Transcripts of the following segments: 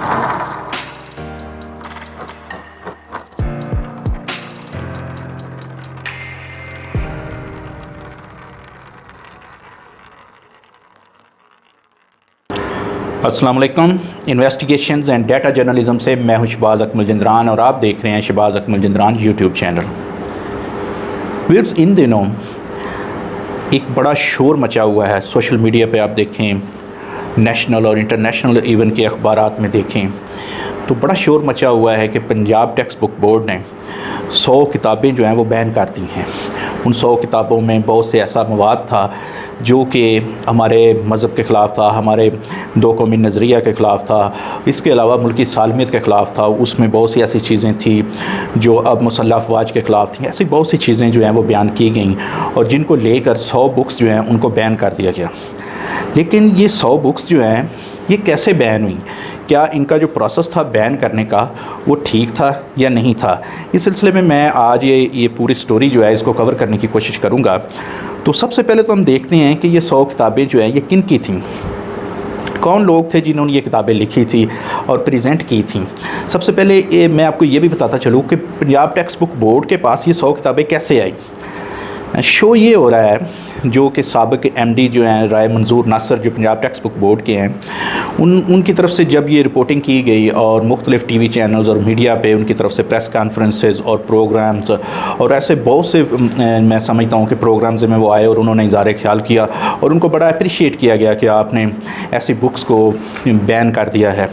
अस्सलाम वालेकुम। Investigations and data journalism से मैं हूं शहबाज अकमल जंदरान और आप देख रहे हैं Shahbaz Akmal Jandran YouTube channel. Viewers, इन दिनों एक बड़ा शोर मचा हुआ है सोशल मीडिया पे। आप देखें, नेशनल और इंटरनेशनल इवन के अखबारात में देखें तो बड़ा शोर मचा हुआ है कि पंजाब टेक्स्ट बुक बोर्ड ने 100 किताबें जो हैं वो बैन कर दी हैं। उन 100 किताबों में बहुत से ऐसा मवाद था जो कि हमारे मज़हब के ख़िलाफ़ था, हमारे दो कौमी नज़रिया के ख़िलाफ़ था, इसके अलावा मुल्की सालमियत के ख़िलाफ़ था। उसमें बहुत सी ऐसी चीज़ें थी जो अब मुसल्लह अफवाज के ख़िलाफ़ थी। ऐसी बहुत सी चीज़ें जो हैं वो बयान की गई और जिनको लेकर 100 बुक्स जो हैं उनको बैन कर दिया गया। लेकिन ये 100 बुक्स जो हैं ये कैसे बैन हुई? क्या इनका जो प्रोसेस था बैन करने का वो ठीक था या नहीं था? इस सिलसिले में मैं आज ये पूरी स्टोरी जो है इसको कवर करने की कोशिश करूँगा। तो सबसे पहले तो हम देखते हैं कि ये 100 किताबें जो हैं ये किन की थीं, कौन लोग थे जिन्होंने ये किताबें लिखी थी और प्रेजेंट की थी। सबसे पहले मैं आपको ये भी बताता चलूँ कि पंजाब टेक्स्ट बुक बोर्ड के पास ये 100 किताबें कैसे आई। शो ये हो रहा है जो कि साबिक एमडी जो हैं राय मंजूर नासर, जो पंजाब टेक्स्ट बुक बोर्ड के हैं, उनकी तरफ से जब ये रिपोर्टिंग की गई और मुख्तलिफ़ टीवी चैनल्स और मीडिया पे उनकी तरफ से प्रेस कॉन्फ्रेंसेस और प्रोग्राम्स और ऐसे बहुत से मैं समझता हूँ कि प्रोग्राम्स में वो आए और उन्होंने इज़हार ख्याल किया और उनको बड़ा अप्रिशिएट किया गया कि आपने ऐसी बुक्स को बैन कर दिया है।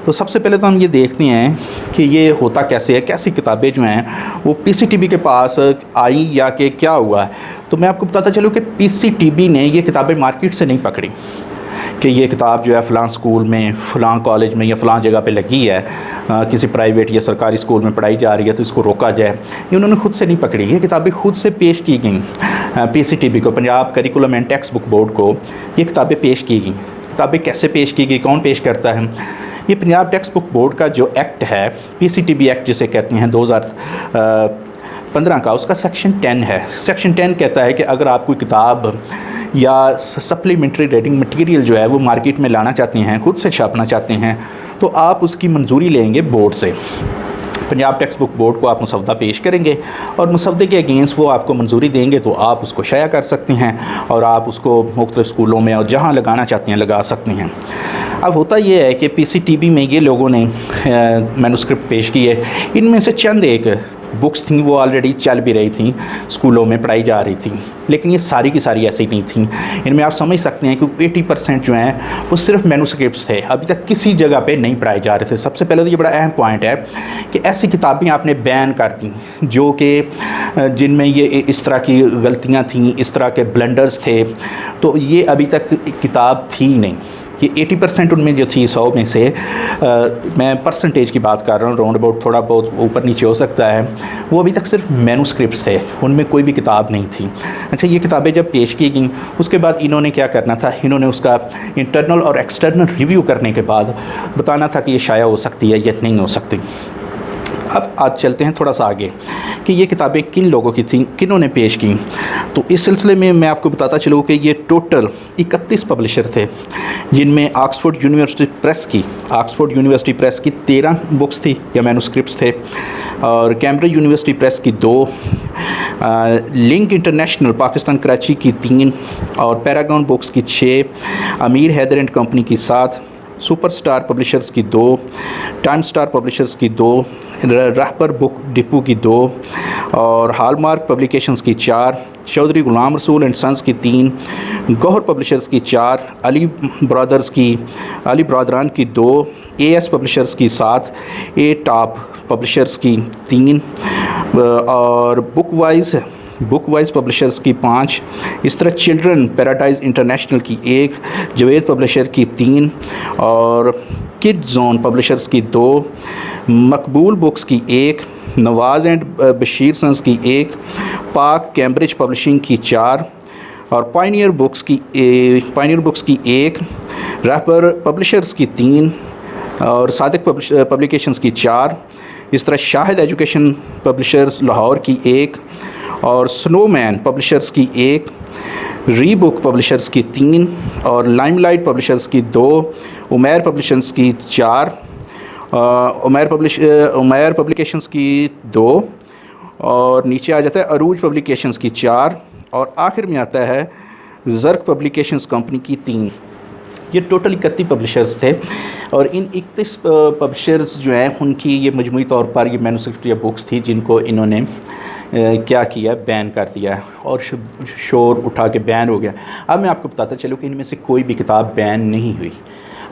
तो सबसे पहले तो हम ये देखते हैं कि ये होता कैसे है, कैसी किताबें जो हैं वो पीसीटीबी के पास आई या कि क्या हुआ। तो मैं आपको बताता चलूँ कि पीसीटीबी ने ये किताबें मार्केट से नहीं पकड़ी कि ये किताब जो है फ़लाँ स्कूल में, फ़लाँ कॉलेज में या फ़लाँ जगह पे लगी है, किसी प्राइवेट या सरकारी स्कूल में पढ़ाई जा रही है तो इसको रोका जाए। ये उन्होंने खुद से नहीं पकड़ी, ये किताबें खुद से पेश की गई पीसीटीबी को, Punjab curriculum and text book board को ये किताबें पेश की गई। किताबें कैसे पेश की गई, कौन पेश करता है? ये पंजाब टेक्स्ट बुक बोर्ड का जो एक्ट है, पीसीटीबी एक्ट जिसे कहते हैं 2015 का, उसका सेक्शन 10 है। सेक्शन 10 कहता है कि अगर आप कोई किताब या सप्लीमेंट्री रीडिंग मटेरियल जो है वो मार्केट में लाना चाहते हैं, खुद से छापना चाहते हैं, तो आप उसकी मंजूरी लेंगे बोर्ड से। पंजाब टेक्स्ट बुक बोर्ड को आप मुसवदा पेश करेंगे और मुसवदे के अगेंस्ट वो आपको मंजूरी देंगे तो आप उसको शाया कर सकते हैं और आप उसको मुख्तलिफ़ स्कूलों में और जहाँ लगाना चाहते हैं लगा सकते हैं। अब होता ये है कि पीसीटीबी में ये लोगों ने मैन्युस्क्रिप्ट पेश किए, इनमें से चंद एक बुक्स थी वो ऑलरेडी चल भी रही थी, स्कूलों में पढ़ाई जा रही थी, लेकिन ये सारी की सारी ऐसी नहीं थी। इनमें आप समझ सकते हैं कि 80% जो हैं वो सिर्फ मैन्युस्क्रिप्ट्स थे, अभी तक किसी जगह पे नहीं पढ़ाए जा रहे थे। सबसे पहले तो ये बड़ा अहम पॉइंट है कि ऐसी किताबें आपने बैन कर दी जो कि जिनमें ये इस तरह की गलतियाँ थीं, इस तरह के ब्लंडर्स थे, तो ये अभी तक किताब थी नहीं। ये 80% उनमें जो थी 100 में से मैं परसेंटेज की बात कर रहा हूँ, राउंड अबाउट थोड़ा बहुत ऊपर नीचे हो सकता है, वो अभी तक सिर्फ मैन्युस्क्रिप्ट्स थे, उनमें कोई भी किताब नहीं थी। अच्छा, ये किताबें जब पेश की गई उसके बाद इन्होंने क्या करना था, इन्होंने उसका इंटरनल और एक्सटर्नल रिव्यू करने के बाद बताना था कि ये शाया हो सकती है या नहीं हो सकती। अब आज चलते हैं थोड़ा सा आगे कि ये किताबें किन लोगों की थीं, किन्होंने पेश की। तो इस सिलसिले में मैं आपको बताता चलूँ कि ये टोटल 31 पब्लिशर थे, जिनमें ऑक्सफोर्ड यूनिवर्सिटी प्रेस की 13 बुक्स थी या मैन्युस्क्रिप्ट्स थे, और कैम्ब्रिज यूनिवर्सिटी प्रेस की 2, लिंक इंटरनेशनल पाकिस्तान कराची की 3 और पैरागॉन बुक्स की 6, अमीर हैदर एंड कंपनी की 7, सुपरस्टार पब्लिशर्स की 2, टाइम स्टार पब्लिशर्स की 2, रहबर बुक डिपो की 2 और हॉलमार्क पब्लिकेशंस की 4, चौधरी गुलाम रसूल एंड सन्स की 3, गौहर पब्लिशर्स की 4, अली ब्रादरान की 2, एएस पब्लिशर्स की 7, ए टॉप पब्लिशर्स की 3 और बुक वाइज पब्लिशर्स की 5, इस तरह चिल्ड्रन पैराडाइज इंटरनेशनल की 1, जवेद पब्लिशर की 3 और किड जोन पब्लिशर्स की 2, मकबूल बुक्स की 1, नवाज़ एंड बशीर सन्स की 1, पाक कैम्ब्रिज पब्लिशिंग की 4 और पायनियर बुक्स की 1, रहबर पब्लिशर्स की 3 और सादिक पब्लिकेशंस की 4, इस तरह शाहिद एजुकेशन पब्लिशर्स लाहौर की 1 और स्नोमैन पब्लिशर्स की 1, रीबुक पब्लिशर्स की 3 और लाइमलाइट पब्लिशर्स की 2, उमेर पब्लिशर्स की 4 उमैर पब्लिकेशंस की 2 और नीचे आ जाता है अरूज पब्लिकेशंस की 4 और आखिर में आता है ज़र्क पब्लिकेशंस कंपनी की 3। ये टोटल 31 पब्लिशर्स थे और इन 31 पब्लिशर्स जो हैं उनकी ये मजमूई तौर पर ये मैन्युस्क्रिप्ट या बुक्स थी जिनको इन्होंने क्या किया, बैन कर दिया है और शोर उठा के बैन हो गया। अब मैं आपको बताता चलूँ कि इनमें से कोई भी किताब बैन नहीं हुई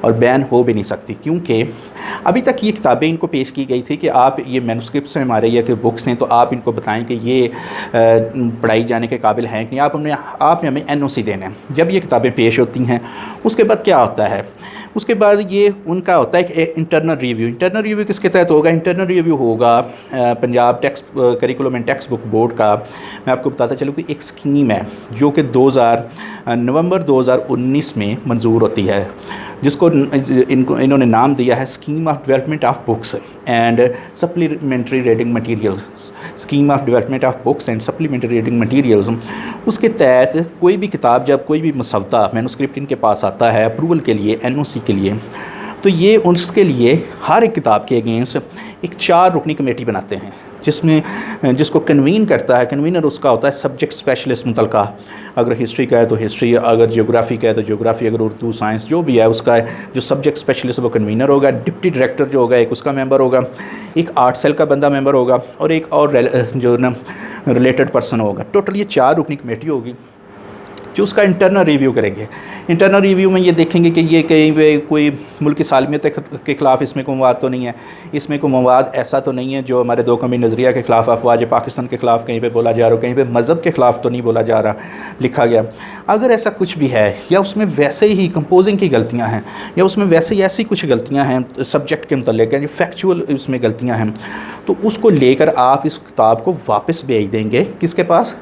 और बैन हो भी नहीं सकती, क्योंकि अभी तक ये किताबें इनको पेश की गई थी कि आप ये मैन्युस्क्रिप्ट्स हैं हमारे या कि बुक्स हैं तो आप इनको बताएं कि ये पढ़ाई जाने के काबिल हैं कि नहीं, आपने हमें NOC देना है। जब ये किताबें पेश होती हैं उसके बाद क्या होता है, उसके बाद ये उनका होता है कि इंटरनल रिव्यू। इंटरनल रिव्यू किसके तहत होगा? इंटरनल रिव्यू होगा Punjab text curriculum and text book board का। मैं आपको बताता चलूँ कि एक स्कीम है जो कि नवंबर 2019 में मंजूर होती है, जिसको इन्होंने नाम दिया है scheme of development of books and supplementary reading materials. Scheme of development of books and supplementary reading materials. उसके तहत कोई भी किताब, जब कोई भी मसवदा मैन्युस्क्रिप्ट इनके पास आता है अप्रूवल के लिए, NOC के लिए, तो ये उसके लिए हर एक किताब के अगेंस्ट एक 4 रुकनी कमेटी बनाते हैं जिसको कन्वीन करता है। कन्वीनर उसका होता है सब्जेक्ट स्पेशलिस्ट मुतलका। अगर हिस्ट्री का है तो हिस्ट्री, अगर जियोग्राफी का है तो जियोग्राफी, अगर उर्दू साइंस जो भी है उसका जो सब्जेक्ट स्पेशलिस्ट वो कन्वीनर होगा। डिप्टी डायरेक्टर जो होगा एक उसका मेंबर होगा, एक आर्ट सेल का बंदा मेंबर होगा और एक और जो ना रिलेटेड पर्सन होगा। टोटल ये 4 रुकनी कमेटी होगी जो उसका इंटरनल रिव्यू करेंगे। इंटरनल रिव्यू में ये देखेंगे कि ये कहीं पे कोई मुल्क की सालमियत के ख़िलाफ़ इसमें कोई मवाद तो नहीं है, इसमें कोई मवाद ऐसा तो नहीं है जो हमारे 2 कौमी नज़रिया के ख़िलाफ़, अफवाज पाकिस्तान के ख़िलाफ़ कहीं पे बोला जा रहा हो, कहीं पे मज़हब के ख़िलाफ़ तो नहीं बोला जा रहा लिखा गया। अगर ऐसा कुछ भी है या उसमें वैसे ही कंपोजिंग की गलतियाँ हैं या उसमें वैसे ही ऐसी कुछ गलतियाँ हैं सब्जेक्ट के मतलब जो फैक्चुअल उसमें गलतियाँ हैं, तो उसको लेकर आप इस किताब को वापस भेज देंगे किसके पास?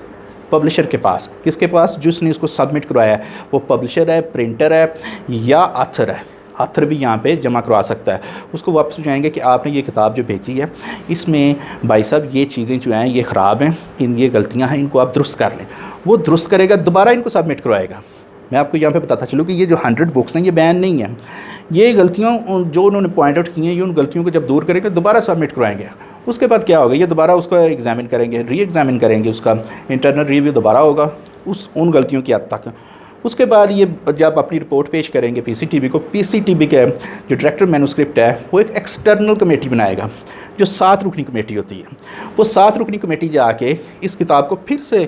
पब्लिशर के पास। किसके पास? जिसने इसको सबमिट करवाया है, वो पब्लिशर है, प्रिंटर है या आथर है। आथर भी यहाँ पे जमा करवा सकता है। उसको वापस जाएंगे कि आपने ये किताब जो भेजी है इसमें भाई साहब ये चीज़ें जो हैं ये ख़राब हैं, ये गलतियाँ हैं, इनको आप दुरुस्त कर लें। वो दुरुस्त करेगा, दोबारा इनको सबमिट करवाएगा। मैं आपको यहाँ पे बताता चलूँ कि ये जो 100 बुक्स हैं ये बैन नहीं है। ये गलतियाँ जो उन्होंने पॉइंट आउट की हैं, ये उन गलतियों को जब दूर करेंगे दोबारा सबमिट करवाएंगे। उसके बाद क्या होगा, ये दोबारा उसको एग्जामिन करेंगे, री एग्जामिन करेंगे, उसका इंटरनल रिव्यू दोबारा होगा उन गलतियों की हद तक। उसके बाद ये जब अपनी रिपोर्ट पेश करेंगे PCTB को, PCTB के जो डायरेक्टर मैन्युस्क्रिप्ट है वो एक एक्सटर्नल कमेटी बनाएगा जो 7 रुकनी कमेटी होती है। वो 7 रुकनी कमेटी जाके इस किताब को फिर से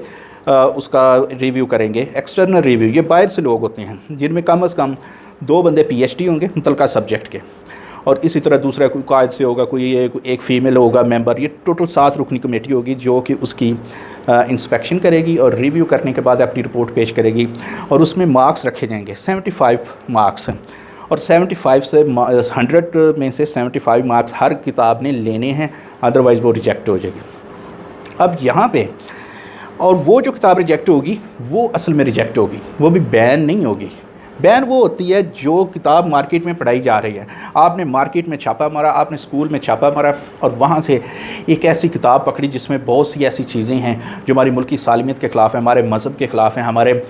उसका रिव्यू करेंगे, एक्सटर्नल रिव्यू। ये बाहर से लोग होते हैं जिनमें कम से कम 2 बंदे PhD होंगे मुतलका सब्जेक्ट के, और इसी तरह दूसरा कोई कायद से होगा, कोई एक फ़ीमेल होगा मेंबर। ये टोटल 7 रुकनी कमेटी होगी जो कि उसकी इंस्पेक्शन करेगी और रिव्यू करने के बाद अपनी रिपोर्ट पेश करेगी और उसमें मार्क्स रखे जाएंगे 75 मार्क्स। और 75 से 100 में से 75 मार्क्स हर किताब ने लेने हैं, अदरवाइज़ वो रिजेक्ट हो जाएगी। अब यहाँ पे और वो जो किताब रिजेक्ट होगी वो असल में रिजेक्ट होगी, वो भी बैन नहीं होगी। बैन वो होती है जो किताब मार्केट में पढ़ाई जा रही है। आपने मार्केट में छापा मारा, आपने स्कूल में छापा मारा और वहाँ से एक ऐसी किताब पकड़ी जिसमें बहुत सी ऐसी चीज़ें हैं जो हमारी मुल्क की सालमियत के ख़िलाफ़ हैं, हमारे मज़हब के ख़िलाफ़ हैं, हमारे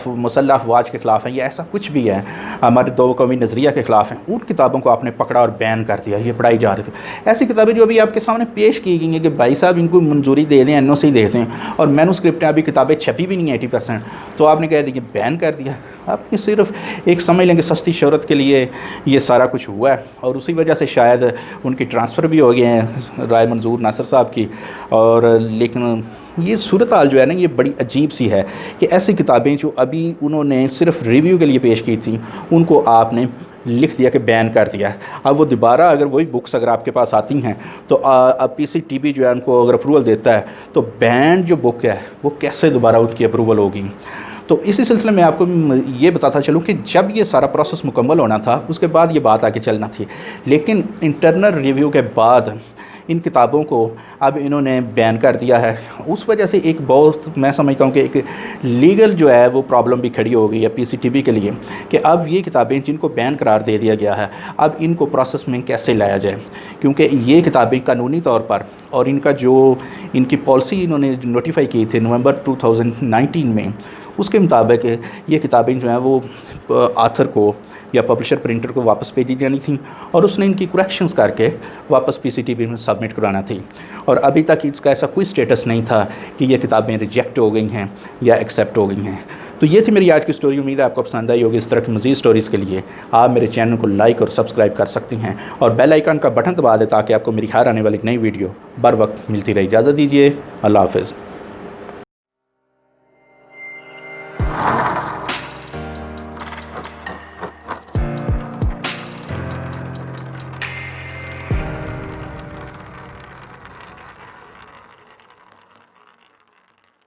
मुसल्लह अफवाज के ख़िलाफ़ हैं, या ऐसा कुछ भी है हमारे 2 कौमी नज़रिया के ख़िलाफ़ हैं। उन किताबों को आपने पकड़ा और बैन कर दिया, ये पढ़ाई जा रही थी। ऐसी किताबें जो अभी आपके सामने पेश की गई हैं कि भाई साहब इनको मंजूरी दे दें, NOC दे दें, और मैन्युस्क्रिप्टें अभी किताबें छपी भी नहीं 80%, तो आपने कह दिया बैन कर दिया। आपने सिर्फ एक समझ लेंगे सस्ती शोहरत के लिए ये सारा कुछ हुआ है और उसी वजह से शायद उनकी ट्रांसफ़र भी हो गए हैं राय मंजूर नासर साहब की। और लेकिन ये सूरत हाल जो है ना ये बड़ी अजीब सी है कि ऐसी किताबें जो अभी उन्होंने सिर्फ रिव्यू के लिए पेश की थी उनको आपने लिख दिया कि बैन कर दिया। अब वो दोबारा अगर वही बुक्स अगर आपके पास आती हैं तो अब PCTB जो है उनको अगर अप्रूवल देता है तो बैन जो बुक है वो कैसे दोबारा उनकी अप्रूवल होगी। तो इसी सिलसिले में आपको ये बताता चलूँ कि जब ये सारा प्रोसेस मुकम्मल होना था उसके बाद ये बात आगे चलना थी, लेकिन इंटरनल रिव्यू के बाद इन किताबों को अब इन्होंने बैन कर दिया है। उस वजह से एक बहुत मैं समझता हूँ कि एक लीगल जो है वो प्रॉब्लम भी खड़ी हो गई है PCTB के लिए कि अब ये किताबें जिनको बैन करार दे दिया गया है अब इनको प्रोसेस में कैसे लाया जाए, क्योंकि ये किताबें कानूनी तौर पर और इनका जो इनकी पॉलिसी इन्होंने नोटिफाई की थी नवंबर 2019 में, उसके मुताबिक ये किताबें जो हैं वो आथर को या पब्लिशर प्रिंटर को वापस भेजी जानी थी और उसने इनकी करेक्शंस करके वापस पीसीटीबी में सबमिट कराना थी। और अभी तक इसका ऐसा कोई स्टेटस नहीं था कि ये किताबें रिजेक्ट हो गई हैं या एक्सेप्ट हो गई हैं। तो ये थी मेरी आज की स्टोरी। उम्मीद है आपको पसंद आई होगी। इस तरह की मज़ीद स्टोरीज़ के लिए आप मेरे चैनल को लाइक और सब्सक्राइब कर सकती हैं और बेल आइकन का बटन दबा दें ताकि आपको मेरी हर आने वाली नई वीडियो बर वक्त मिलती रहे। इजाज़त दीजिए, अल्लाह हाफ़िज़।